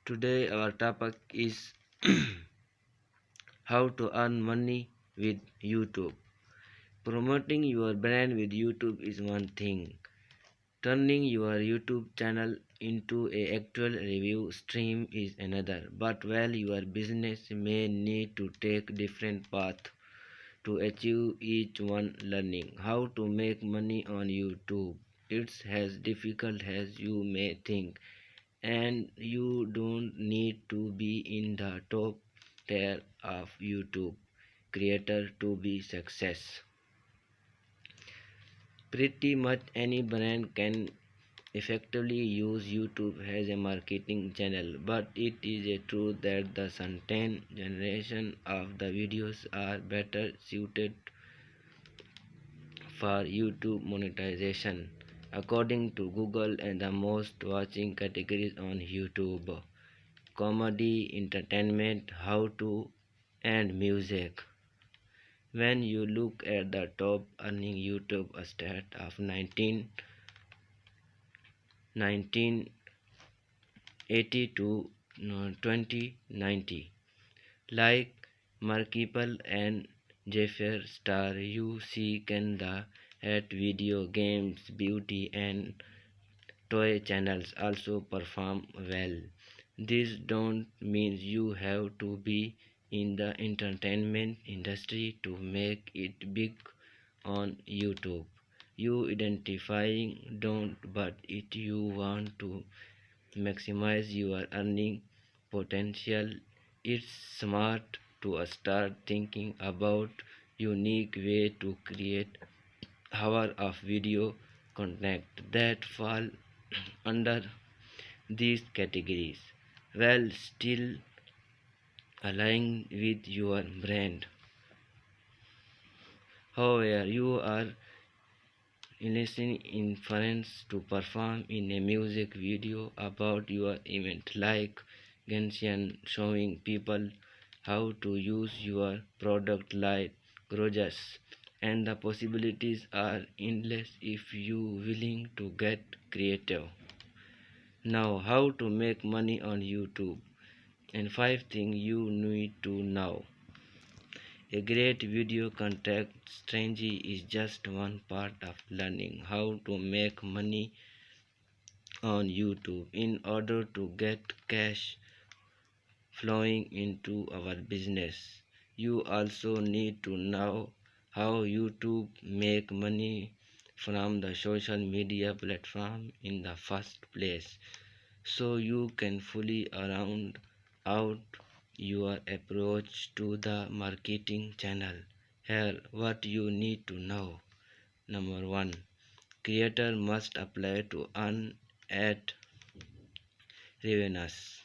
Today our topic is how to earn money with YouTube. Promoting your brand with YouTube is one thing. Turning your YouTube channel into a actual review stream is another. But while your business may need to take different paths to achieve each one, learning how to make money on YouTube. It's as difficult as you may think, and you don't need to be in the top tier of YouTube creator to be success. Pretty much any brand can effectively use YouTube as a marketing channel, but it is a truth that the certain generation of the videos are better suited for YouTube monetization. According to Google, and the most watching categories on YouTube: comedy, entertainment, how to, and music. When you look at the top earning YouTube stat of 1980 to 2090, like Markiple and Jaffer Star, you see Canada at video games, beauty, and toy channels also perform well. This don't mean you have to be in the entertainment industry to make it big on YouTube. You identifying don't, but if you want to maximize your earning potential, it's smart to start thinking about unique way to create hour of video content that fall under these categories while still aligning with your brand. However, you are eliciting inference to perform in a music video about your event, like Gentian showing people how to use your product like Grojas, and the possibilities are endless if you willing to get creative. Now, how to make money on YouTube, and 5 things you need to know. A great video content strategy is just one part of learning how to make money on YouTube. In order to get cash flowing into our business, you also need to know how YouTube make money from the social media platform in the first place, so you can fully round out your approach to the marketing channel. Here what you need to know. Number 1. Creator must apply to earn ad revenues.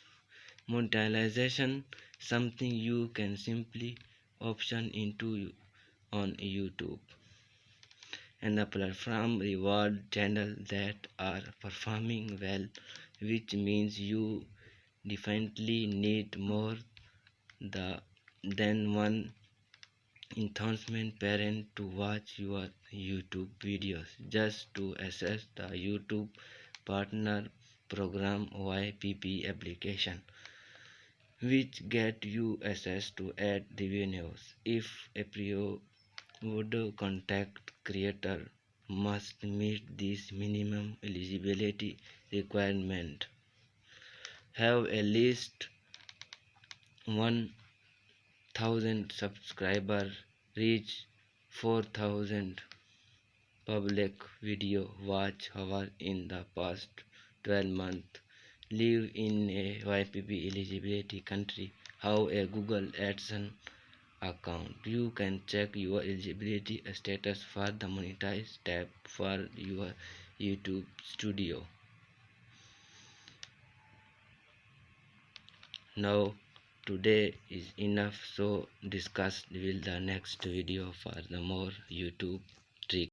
Monetization, something you can simply option into on YouTube, and the platform reward channels that are performing well, which means you definitely need more than one enhancement parent to watch your YouTube videos. Just to access the YouTube Partner Program YPP application, which get you access to ad revenues. If a would contact creator must meet this minimum eligibility requirement: have at least 1,000 subscribers, reach 4,000 public video watch hours in the past 12 months, live in a YPP eligibility country, have a Google AdSense account. You can check your eligibility status for the monetize tab for your YouTube studio. Now today is enough, so discuss will the next video for the more YouTube trick.